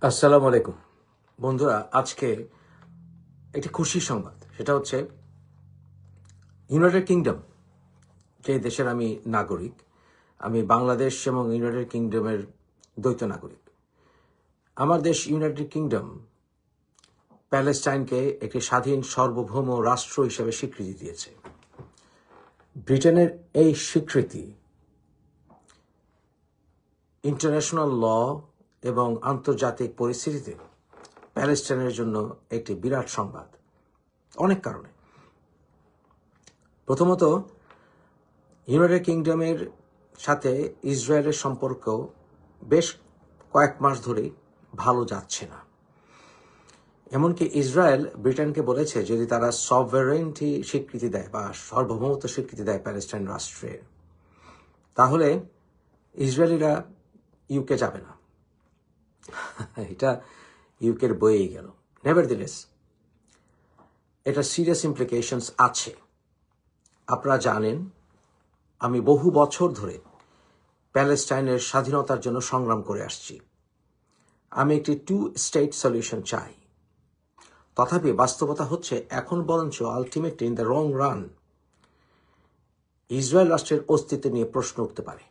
আসসালামু আলাইকুম বন্ধুরা। আজকে একটি খুশির সংবাদ, সেটা হচ্ছে ইউনাইটেড কিংডম, যে দেশের আমি নাগরিক, আমি বাংলাদেশ এবং ইউনাইটেড কিংডমের দ্বৈত নাগরিক। আমার দেশ ইউনাইটেড কিংডম প্যালেস্টাইনকে একটি স্বাধীন সার্বভৌম রাষ্ট্র হিসেবে স্বীকৃতি দিয়েছে। ব্রিটেনের এই স্বীকৃতি ইন্টারন্যাশনাল ল এবং আন্তর্জাতিক পরিস্থিতিতে প্যালেস্টাইনের জন্য একটি বিরাট সংবাদ, অনেক কারণে। প্রথমত, ইউনাইটেড কিংডমের সাথে ইসরায়েলের সম্পর্ক বেশ কয়েক মাস ধরেই ভালো যাচ্ছে না। এমনকি ইসরায়েল ব্রিটেনকে বলেছে, যদি তারা সভরেনিটি স্বীকৃতি দেয় বা সার্বভৌমত্ব স্বীকৃতি দেয় প্যালেস্টাইন রাষ্ট্রের, তাহলে ইসরায়েলিরা ইউকে যাবে না। এটা ইউকের বইয়েই গেল। নেভারদিলেস, এটা সিরিয়াস ইমপ্লিকেশনস আছে। আপনারা জানেন, আমি বহু বছর ধরে প্যালেস্টাইনের স্বাধীনতার জন্য সংগ্রাম করে আসছি। আমি একটি 2 স্টেট সলিউশন চাই। তথাপি বাস্তবতা হচ্ছে, এখন বরঞ্চ ultimately in the wrong run Israel রাষ্ট্রের অস্তিত্ব নিয়ে প্রশ্ন উঠতে পারে।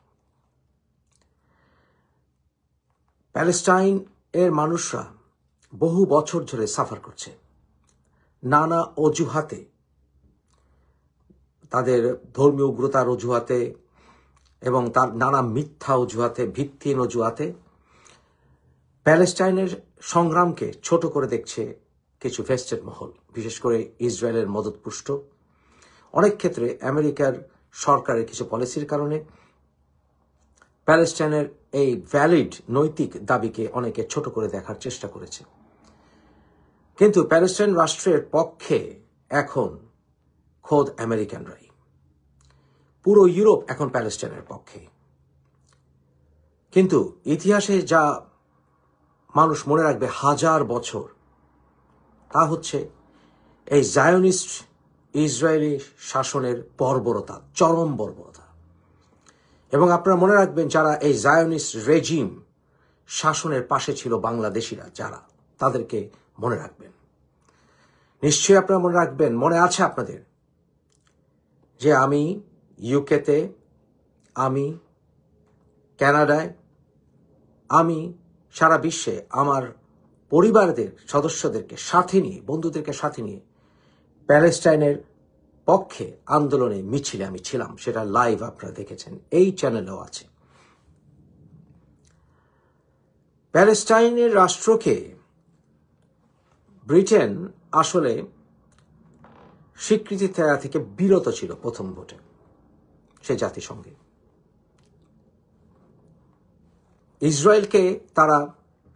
প্যালেস্টাইন এর মানুষরা বহু বছর ধরে সাফার করছে নানা অজুহাতে, তাদের ধর্মীয় উগ্রতার অজুহাতে এবং তার নানা মিথ্যা অজুহাতে, ভিত্তিহীন অজুহাতে প্যালেস্টাইনের সংগ্রামকে ছোট করে দেখছে কিছু ভেস্টেড মহল, বিশেষ করে ইসরায়েলের মদতপুষ্ট। অনেক ক্ষেত্রে আমেরিকার সরকারের কিছু পলিসির কারণে প্যালেস্টাইনের এই ভ্যালিড নৈতিক দাবিকে অনেকে ছোট করে দেখার চেষ্টা করেছে। কিন্তু প্যালেস্টাইন রাষ্ট্রের পক্ষে এখন খোদ আমেরিকানরাই, পুরো ইউরোপ এখন প্যালেস্টাইনের পক্ষে। কিন্তু ইতিহাসে যা মানুষ মনে রাখবে হাজার বছর, তা হচ্ছে এই জায়োনিস্ট ইসরায়েলি শাসনের বর্বরতা, চরম বর্বরতা। এবং আপনারা মনে রাখবেন, যারা এই জায়োনিস্ট রেজিম শাসনের পাশে ছিল, বাংলাদেশিরা যারা, তাদেরকে মনে রাখবেন। নিশ্চয়ই আপনারা মনে রাখবেন, মনে আছে আপনাদের, যে আমি ইউকেতে, আমি কানাডায়, আমি সারা বিশ্বে আমার পরিবারদের সদস্যদেরকে সাথে নিয়ে, বন্ধুদেরকে সাথে নিয়ে প্যালেস্টাইনের পক্ষে আন্দোলনে, মিছিলে আমি ছিলাম। সেটা লাইভ আপনারা দেখেছেন, এই চ্যানেলেও আছে। প্যালেস্টাইনের রাষ্ট্রকে ব্রিটেন আসলে স্বীকৃতি দেওয়া থেকে বিরত ছিল প্রথম ভোটে, সে জাতিসংঘে। ইসরায়েলকে তারা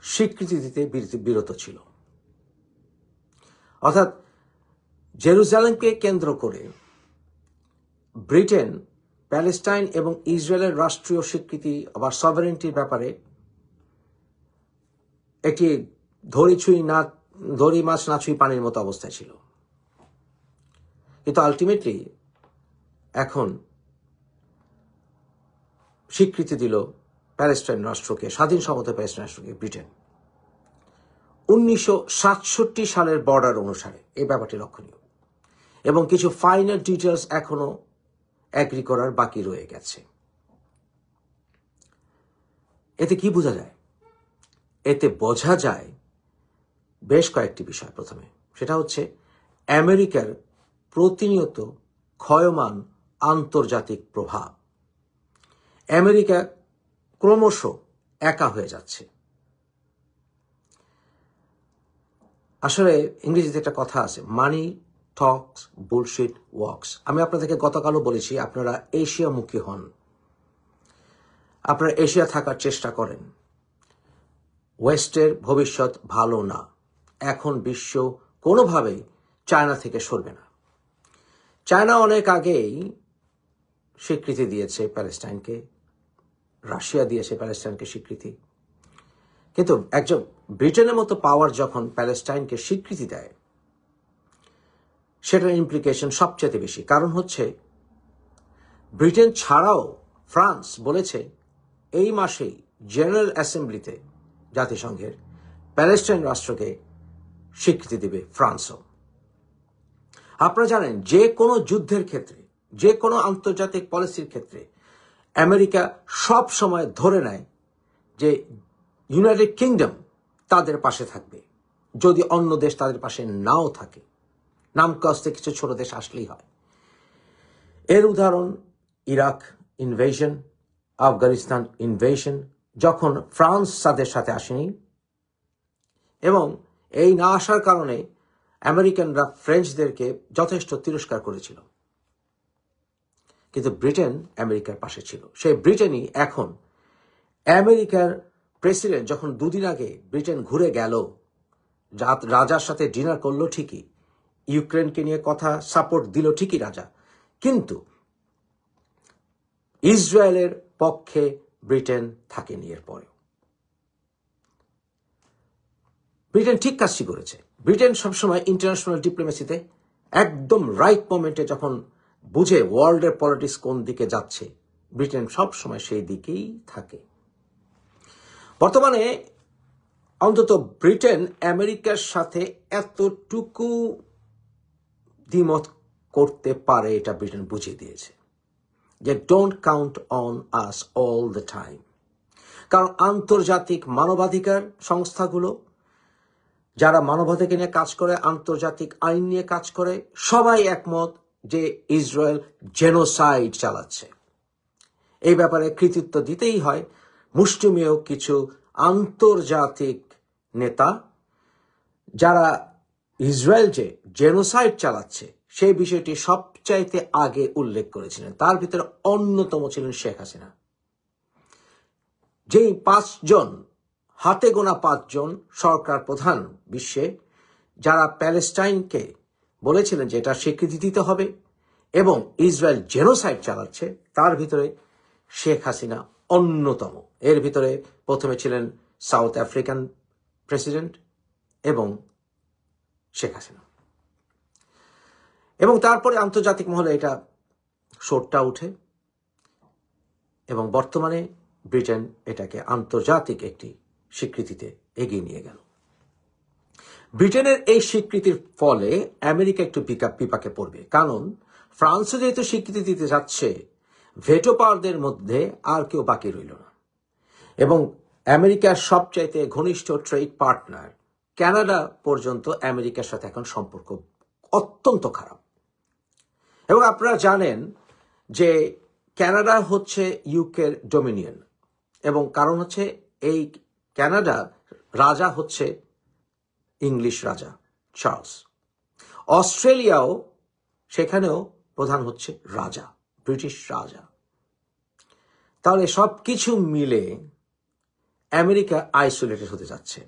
স্বীকৃতি দিতে বিরত ছিল। অর্থাৎ জেরুজালেমকে কেন্দ্র করে ব্রিটেন প্যালেস্টাইন এবং ইসরায়েলের রাষ্ট্রীয় স্বীকৃতি বা সভারেনিটির ব্যাপারে একটি ধরি মাছ না ছুঁই পানির মতো অবস্থায় ছিল। কিন্তু আলটিমেটলি এখন স্বীকৃতি দিল প্যালেস্টাইন রাষ্ট্রকে, স্বাধীন সমত প্যালেস্টাইন রাষ্ট্রকে ব্রিটেন 1967 সালের বর্ডার অনুসারে। এই ব্যাপারটি লক্ষণীয়, এবং কিছু ফাইনাল ডিটেলস এখনো এগ্রি করার বাকি রয়ে গেছে। এতে কি বোঝা যায়? এতে বোঝা যায় বেশ কয়েকটি বিষয়। প্রথমে সেটা হচ্ছে আমেরিকার প্রতিনিয়ত ক্ষয়মান আন্তর্জাতিক প্রভাব। আমেরিকা ক্রমশ একা হয়ে যাচ্ছে। আসলে ইংরেজিতে একটা কথা আছে, মানি টকস, বুলশিট ওয়ার্কস। আমি আপনাদেরকে গতকালও বলেছি, আপনারা এশিয়ামুখী হন, আপনারা এশিয়া থাকার চেষ্টা করেন। ওয়েস্টের ভবিষ্যৎ ভালো না। এখন বিশ্ব কোনোভাবেই চায়না থেকে সরবে না। চায়না অনেক আগেই স্বীকৃতি দিয়েছে প্যালেস্টাইনকে, রাশিয়া দিয়েছে প্যালেস্টাইনকে স্বীকৃতি। কিন্তু একজন ব্রিটেনের মতো পাওয়ার যখন প্যালেস্টাইনকে স্বীকৃতি দেয়, সেটার ইমপ্লিকেশন সবচেয়ে বেশি। কারণ হচ্ছে, ব্রিটেন ছাড়াও ফ্রান্স বলেছে এই মাসেই জেনারেল অ্যাসেম্বলিতে জাতিসংঘের প্যালেস্টাইন রাষ্ট্রকে স্বীকৃতি দেবে ফ্রান্সও। আপনারা জানেন যে কোনো যুদ্ধের ক্ষেত্রে, যে কোনো আন্তর্জাতিক পলিসির ক্ষেত্রে আমেরিকা সব সময় ধরে নেয় যে ইউনাইটেড কিংডম তাদের পাশে থাকবে, যদি অন্য দেশ তাদের পাশে নাও থাকে। নাম কষ্টে কিছু ছোট দেশ আসলেই হয়। এর উদাহরণ ইরাক ইনভেশন, আফগানিস্তান ইনভেশন, যখন ফ্রান্স তাদের সাথে আসেনি, এবং এই না আসার কারণে আমেরিকানরা ফ্রেঞ্চদেরকে যথেষ্ট তিরস্কার করেছিল। কিন্তু ব্রিটেন আমেরিকার পাশে ছিল। সেই ব্রিটেনই এখন আমেরিকার প্রেসিডেন্ট যখন দুদিন আগে ব্রিটেন ঘুরে গেল, রাজার সাথে ডিনার করলো ঠিকই, ইউক্রেনকে নিয়ে কথা সাপোর্ট দিল ঠিকই রাজা, কিন্তু ইসরায়েলের পক্ষে ব্রিটেন থাকেনি। এরপরেও ব্রিটেন ঠিক কাজটি করেছে। ব্রিটেন সবসময় ইন্টারন্যাশনাল ডিপ্লোমেসিতে একদম রাইট মোমেন্টে যখন বুঝে ওয়ার্ল্ডের পলিটিক্স কোন দিকে যাচ্ছে, ব্রিটেন সবসময় সেই দিকেই থাকে। বর্তমানে অন্তত ব্রিটেন আমেরিকার সাথে এতটুকু দ্বিমত করতে পারে, এটা ব্রিটেন বুঝিয়ে দিয়েছে যে don't count on us all the time. কারণ আন্তর্জাতিক মানবাধিকার সংস্থাগুলো, যারা মানবাধিকার নিয়ে কাজ করে, আন্তর্জাতিক আইন নিয়ে কাজ করে, সবাই একমত যে ইসরায়েল জেনোসাইড চালাচ্ছে। এই ব্যাপারে কৃতিত্ব দিতেই হয় মুষ্টিমেয় কিছু আন্তর্জাতিক নেতা, যারা ইসরায়েল যে জেনোসাইড চালাচ্ছে সেই বিষয়টি সবচাইতে আগে উল্লেখ করেছিলেন। তার ভিতরে অন্যতম ছিলেন শেখ হাসিনা, যেই 5 জন, হাতে গোনা 5 জন সরকার প্রধান বিশ্বে, যারা প্যালেস্টাইনকে বলেছিলেন যে এটা স্বীকৃতি দিতে হবে এবং ইসরায়েল জেনোসাইড চালাচ্ছে, তার ভিতরে শেখ হাসিনা অন্যতম। এর ভিতরে প্রথমে ছিলেন সাউথ আফ্রিকান প্রেসিডেন্ট এবং শেখ হাসিনা, এবং তারপরে আন্তর্জাতিক মহলে এটা শোরটা উঠে এবং বর্তমানে ব্রিটেন এটাকে আন্তর্জাতিক একটি স্বীকৃতিতে এগিয়ে নিয়ে গেল। ব্রিটেনের এই স্বীকৃতির ফলে আমেরিকা একটু বিপাকে পড়বে, কারণ ফ্রান্সও যেহেতু স্বীকৃতি দিতে যাচ্ছে, ভেটো পাওয়ারদের মধ্যে আর কেউ বাকি রইল না। এবং আমেরিকার সবচাইতে ঘনিষ্ঠ ট্রেড পার্টনার কানাডা পর্যন্ত আমেরিকার সাথে এখন সম্পর্ক অত্যন্ত খারাপ। এবং আপনারা জানেন যে কানাডা হচ্ছে ইউকের ডোমিনিয়ন, এবং কারণ হচ্ছে এই কানাডা রাজা হচ্ছে ইংলিশ রাজা চার্লস। অস্ট্রেলিয়াও, সেখানেও প্রধান হচ্ছে রাজা, ব্রিটিশ রাজা। তাহলে সবকিছু মিলে আমেরিকা আইসোলেটেড হতে যাচ্ছে।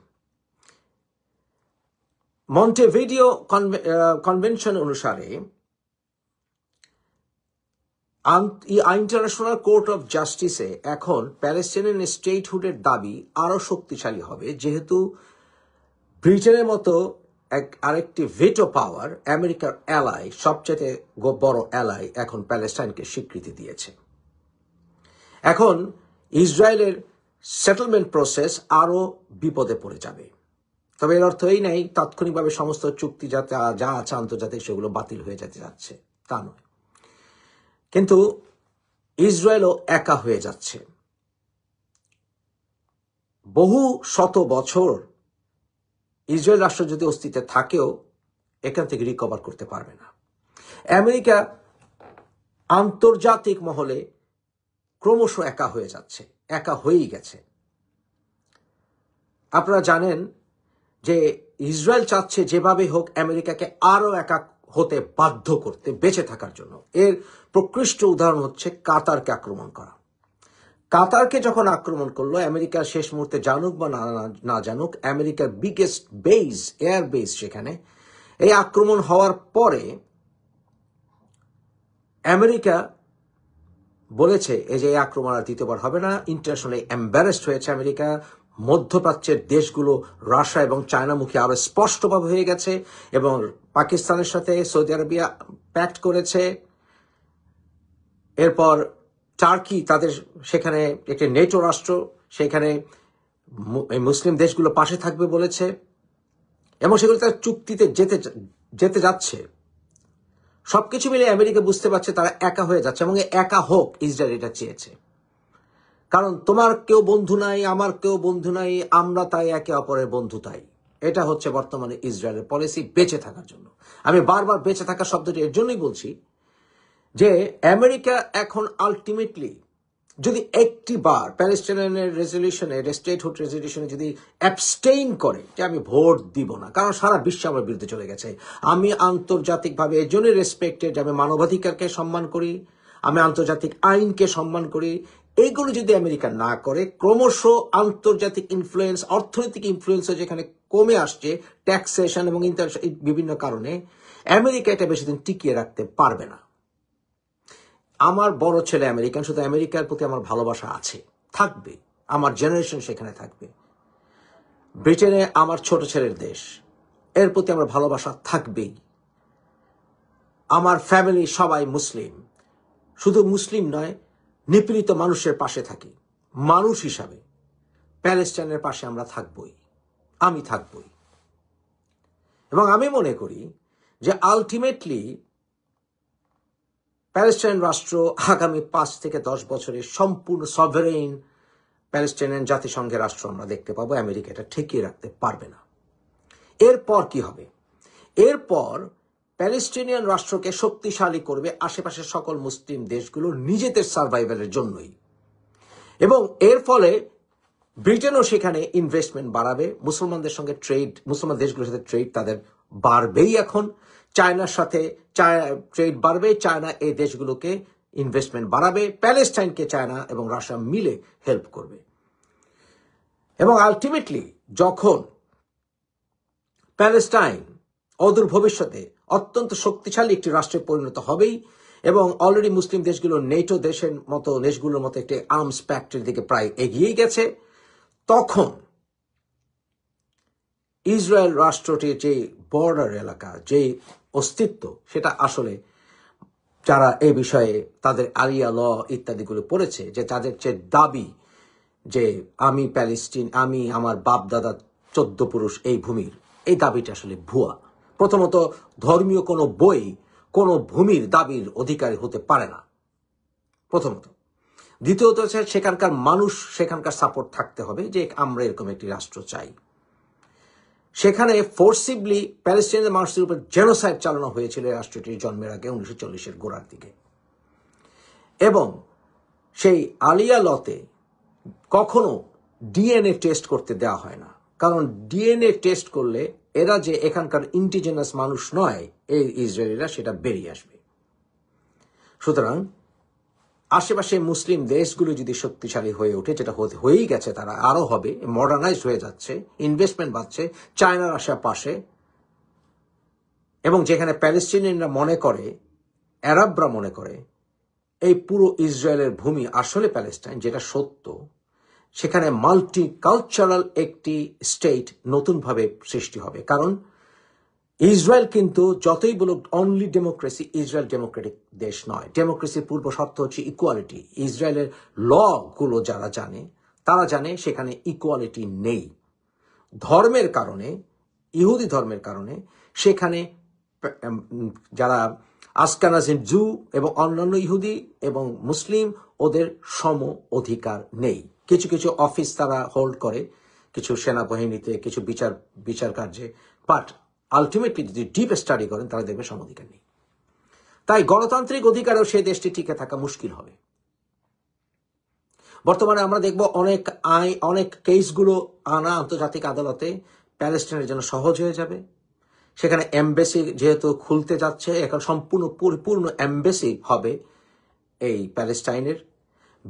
মন্টেভিডিও কনভেনশন অনুসারে ইন্টারন্যাশনাল কোর্ট অফ জাস্টিসে এখন প্যালেস্টাইনিয়ান স্টেটহুডের দাবি আরো শক্তিশালী হবে, যেহেতু ব্রিটেনের মতো আরেকটি ভেটো পাওয়ার, আমেরিকার অ্যালাই, সবচেয়ে বড় অ্যালাই, এখন প্যালেস্টাইনকে স্বীকৃতি দিয়েছে। এখন ইসরায়েলের সেটেলমেন্ট প্রসেস আরো বিপদে পড়ে যাবে। তবে এর অর্থ এই নাই তাৎক্ষণিকভাবে সমস্ত চুক্তি যা আছে আন্তর্জাতিক সেগুলো বাতিল হয়ে যেতে যাচ্ছে, তা নয়। কিন্তু ইসরায়েলও একা হয়ে যাচ্ছে। বহু শত বছর ইসরায়েল রাষ্ট্র যদি অস্তিত্বে থাকেও এখান থেকে রিকভার করতে পারবে না। আমেরিকা আন্তর্জাতিক মহলে ক্রমশ একা হয়ে যাচ্ছে, একা হয়েই গেছে। আপনারা জানেন যে ইসরায়েল চাচ্ছে যেভাবে হোক আমেরিকাকে আরো একা হতে বাধ্য করতে, বেঁচে থাকার জন্য। এর প্রকৃষ্ট উদাহরণ হচ্ছে কাতারকে আক্রমণ করা। কাতারকে যখন আক্রমণ করলো, আমেরিকার শেষ মুহূর্তে জানুক বা না জানুক, আমেরিকার বিগেস্ট বেস, এয়ার বেস সেখানে, এই আক্রমণ হওয়ার পরে আমেরিকা বলেছে এই যে এই আক্রমণ আর দ্বিতীয়বার হবে না। ইন্টারন্যাশনালি এম্বারেসড হয়েছে আমেরিকা। মধ্যপ্রাচ্যের দেশগুলো রাশিয়া এবং চায়নামুখী আরো স্পষ্টভাবে হয়ে গেছে, এবং পাকিস্তানের সাথে সৌদি আরবিয়া প্যাক্ট করেছে। এরপর টার্কি, তাদের সেখানে একটি নেটো রাষ্ট্র, সেখানে এই মুসলিম দেশগুলো পাশে থাকবে বলেছে এবং সেগুলো তার চুক্তিতে যেতে যাচ্ছে। সবকিছু মিলে আমেরিকা বুঝতে পারছে তারা একা হয়ে যাচ্ছে এবং একা হোক ইসরায়েল এটা চেয়েছে। কারণ তোমার কেউ বন্ধু নাই, আমার কেউ বন্ধু নাই, আমরা তাই একে অপরের বন্ধু তাই। এটা হচ্ছে বর্তমানে ইসরায়েলের পলিসি বেঁচে থাকার জন্য। আমি বারবার বেঁচে থাকার শব্দটি এর জন্যই বলছি যে আমেরিকা এখন আলটিমেটলি যদি একটি বার প্যালেস্টাইনের রেজলিউশনে, স্টেটহুড রেজলিউশনে যদি অ্যাবস্টেইন করে যে আমি ভোট দিব না, কারণ সারা বিশ্ব আমার বিরুদ্ধে চলে গেছে, আমি আন্তর্জাতিকভাবে এর জন্যই রেসপেক্টেড, আমি মানবাধিকারকে সম্মান করি, আমি আন্তর্জাতিক আইনকে সম্মান করি, এইগুলো যদি আমেরিকা না করে ক্রমশ আন্তর্জাতিক ইনফ্লুয়েন্স, অর্থনৈতিক ইনফ্লুয়েন্সও যেখানে কমে আসছে ট্যাক্সেশন এবং বিভিন্ন কারণে, আমেরিকা এটা বেশি দিন টিকিয়ে রাখতে পারবে না। আমার বড় ছেলে আমেরিকান, শুধু আমেরিকার প্রতি আমার ভালোবাসা আছে, থাকবে, আমার জেনারেশন সেখানে থাকবে। ব্রিটেনে আমার ছোট ছেলের দেশ, এর প্রতি আমার ভালোবাসা থাকবেই। আমার ফ্যামিলি সবাই মুসলিম, শুধু মুসলিম নয়, নিপীড়িত মানুষের পাশে থাকি মানুষ হিসাবে। প্যালেস্টাইনের পাশে আমরা থাকবই, আমি থাকবই। এবং আমি মনে করি যে আলটিমেটলি প্যালেস্টাইন রাষ্ট্র আগামী 5 থেকে 10 বছরে সম্পূর্ণ সভারেইন প্যালেস্টাইনিয়ান জাতিসংঘের রাষ্ট্র আমরা দেখতে পাবো। আমেরিকা এটা ঠেকিয়ে রাখতে পারবে না। এরপর কি হবে? এরপর প্যালেস্টাইনিয়ান রাষ্ট্রকে শক্তিশালী করবে আশেপাশের সকল মুসলিম দেশগুলোর নিজেদের সার্ভাইভালের জন্যই। এবং এর ফলে ব্রিটেনও সেখানে ইনভেস্টমেন্ট বাড়াবে, মুসলমানদের সঙ্গে ট্রেড, মুসলমান দেশগুলোর সাথে ট্রেড তাদের বাড়বেই। এখন চায়নার সাথে ট্রেড বাড়বে, চায়না এই দেশগুলোকে ইনভেস্টমেন্ট বাড়াবে, প্যালেস্টাইনকে চায়না এবং রাশিয়া মিলে হেল্প করবে। এবং আলটিমেটলি যখন প্যালেস্টাইন অদূর ভবিষ্যতে অত্যন্ত শক্তিশালী একটি রাষ্ট্রে পরিণত হবেই এবং অলরেডি মুসলিম দেশগুলো নেটো দেশের মতো দেশগুলোর মতো একটি আর্মস প্যাক্টের দিকে প্রায় এগিয়ে গেছে, তখন ইসরায়েল রাষ্ট্রটির যে বর্ডার এলাকা, যে অস্তিত্ব, সেটা আসলে যারা এ বিষয়ে তাদের আলিয়া ল ইত্যাদিগুলো পড়েছে, যে তাদের যে দাবি যে আমি প্যালেস্টিন, আমি আমার বাপ দাদা 14 পুরুষ এই ভূমির, এই দাবিটা আসলে ভুয়া। প্রথমত ধর্মীয় কোনো বই কোনো ভূমির দাবির অধিকারী হতে পারে না, প্রথমত। দ্বিতীয়ত হচ্ছে সেখানকার মানুষ, সেখানকার সাপোর্ট থাকতে হবে যে আমরা এরকম একটি রাষ্ট্র চাই। সেখানে ফোর্সিবলি প্যালেস্টাইনের মানুষদের উপর জেনোসাইড চালানো হয়েছিল রাষ্ট্রটির জন্মের আগে 1940-এর গোড়ার দিকে। এবং সেই আলিয়া লতে কখনো ডিএনএ টেস্ট করতে দেওয়া হয় না, কারণ ডিএনএ টেস্ট করলে এরা যে এখানকার ইন্ডিজিনাস মানুষ নয় এই ইসরায়েলিরা, সেটা বেরিয়ে আসবে। সুতরাং আশেপাশে মুসলিম দেশগুলো যদি শক্তিশালী হয়ে ওঠে, যেটা হয়েই গেছে, তারা আরো হবে, মডার্নাইজ হয়ে যাচ্ছে, ইনভেস্টমেন্ট বাড়ছে, চায়নার আশেপাশে, এবং যেখানে প্যালেস্টিনিয়ানরা মনে করে, আরবরা মনে করে এই পুরো ইসরায়েলের ভূমি আসলে প্যালেস্টাইন, যেটা সত্য, সেখানে মাল্টি কালচারাল একটি স্টেট নতুনভাবে সৃষ্টি হবে। কারণ ইসরায়েল কিন্তু যতই বলুক অনলি ডেমোক্রেসি, ইসরায়েল ডেমোক্রেটিক দেশ নয়। ডেমোক্রেসির পূর্ব শর্ত হচ্ছে ইকুয়ালিটি। ইসরায়েলের ল গুলো যারা জানে তারা জানে সেখানে ইকুয়ালিটি নেই। ধর্মের কারণে, ইহুদি ধর্মের কারণে সেখানে যারা আশকেনাজি জু এবং অন্যান্য ইহুদি এবং মুসলিম, ওদের সম অধিকার নেই। কিছু কিছু অফিস তারা হোল্ড করে, কিছু সেনাবাহিনীতে, কিছু বিচার কার্যে, বাট আলটিমেটলি যদি ডিপ স্টাডি করেন তারা দেখবে সম অধিকার নেই। তাই গণতান্ত্রিক অধিকারেও সেই দেশটি টিকে থাকা মুশকিল হবে। বর্তমানে আমরা দেখব অনেক কেসগুলো আনা আন্তর্জাতিক আদালতে প্যালেস্টাইনের জন্য সহজ হয়ে যাবে। সেখানে এমবেসি যেহেতু খুলতে যাচ্ছে, এখন সম্পূর্ণ পরিপূর্ণ এমবেসি হবে এই প্যালেস্টাইনের।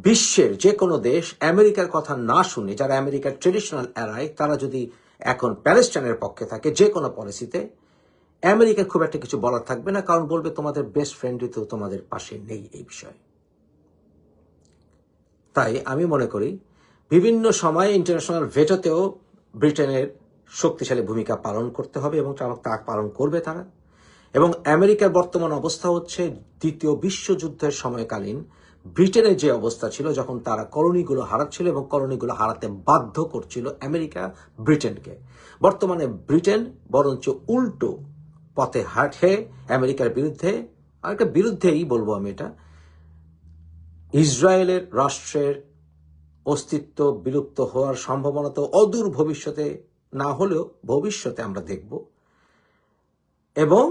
বিশ্বের যে কোনো দেশ আমেরিকার কথা না শুনে, যারা আমেরিকার ট্রেডিশনাল অ্যালাই, তারা যদি এখন প্যালেস্টাইনের পক্ষে থাকে যে কোনো পলিসিতে, আমেরিকার খুব একটা কিছু বলার থাকবে না, কারণ বলবে তোমাদের বেস্ট ফ্রেন্ডই তো তোমাদের পাশে নেই এই বিষয়ে। তাই আমি মনে করি বিভিন্ন সময়ে ইন্টারন্যাশনাল ভেটোতেও ব্রিটেনের শক্তিশালী ভূমিকা পালন করতে হবে এবং তা পালন করবে তারা। এবং আমেরিকার বর্তমান অবস্থা হচ্ছে দ্বিতীয় বিশ্বযুদ্ধের সময়কালীন ব্রিটেনের যে অবস্থা ছিল যখন তারা কলোনিগুলো হারাচ্ছিল এবং কলোনিগুলো হারাতে বাধ্য করছিল আমেরিকা ব্রিটেনকে। বর্তমানে ব্রিটেন বরঞ্চ উল্টো পথে হাঁটে আমেরিকার বিরুদ্ধে, আরেকটা বিরুদ্ধেই বলবো আমি এটা, ইসরায়েলের রাষ্ট্রের অস্তিত্ব বিলুপ্ত হওয়ার সম্ভাবনা তো অদূর ভবিষ্যতে না হলেও ভবিষ্যতে আমরা দেখব, এবং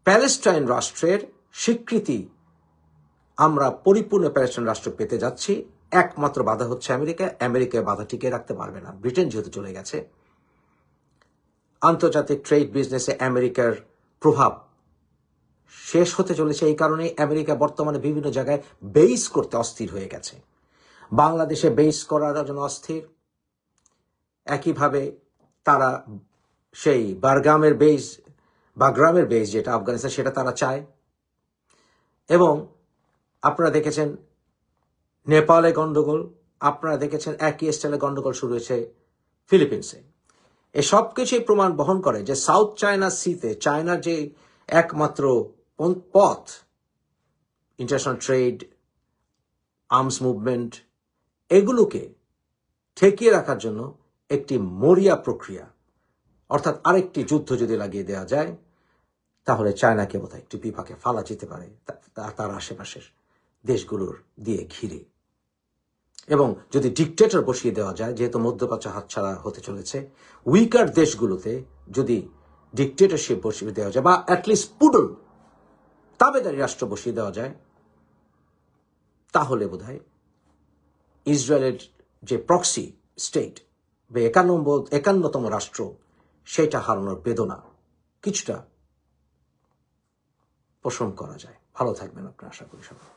প্যালেস্টাইন রাষ্ট্রের স্বীকৃতি আমরা পরিপূর্ণ প্যালেস্টাইন রাষ্ট্র পেতে যাচ্ছি। একমাত্র বাধা হচ্ছে আমেরিকা। আমেরিকায় বাধা টিকিয়ে রাখতে পারবে না, ব্রিটেন যেহেতু চলে গেছে। আন্তর্জাতিক ট্রেড বিজনেসে আমেরিকার প্রভাব শেষ হতে চলেছে। এই কারণে আমেরিকা বর্তমানে বিভিন্ন জায়গায় বেস করতে অস্থির হয়ে গেছে। বাংলাদেশে বেস করার জন্য অস্থির, একইভাবে তারা সেই বাগ্রামের বেস যেটা আফগানিস্তান, সেটা তারা চায়। এবং আপনারা দেখেছেন নেপালে গন্ডগোল, আপনারা দেখেছেন একই স্টাইলে গন্ডগোল শুরু হয়েছে ফিলিপিন্সে। এসব কিছুই প্রমাণ বহন করে যে সাউথ চায়না সিতে চায়নার যে একমাত্র পথ, ইন্টারন্যাশনাল ট্রেড, আর্মস মুভমেন্ট, এগুলোকে ঠেকিয়ে রাখার জন্য একটি মরিয়া প্রক্রিয়া, অর্থাৎ আরেকটি যুদ্ধ যদি লাগিয়ে দেওয়া যায় তাহলে চায়নাকে বোধহয় একটি বিপাকে ফালা যেতে পারে তার আশেপাশের দেশগুলোর দিয়ে ঘিরে। এবং যদি ডিকটেটর বসিয়ে দেওয়া যায়, যেহেতু মধ্যপ্রাচ্য হাতছাড়া হতে চলেছে, উইকার দেশগুলোতে যদি ডিকটেটরশিপ বসিয়ে দেওয়া যায় বা অ্যাটলিস্ট পুডল তাবেদারি রাষ্ট্র বসিয়ে দেওয়া যায়, তাহলে বোধহয় ইসরায়েলের যে প্রক্সি স্টেট বা 51তম রাষ্ট্র, সেটা হারানোর বেদনা কিছুটা পোষণ করা যায়। ভালো থাকবেন আপনারা, আশা করি সবাই।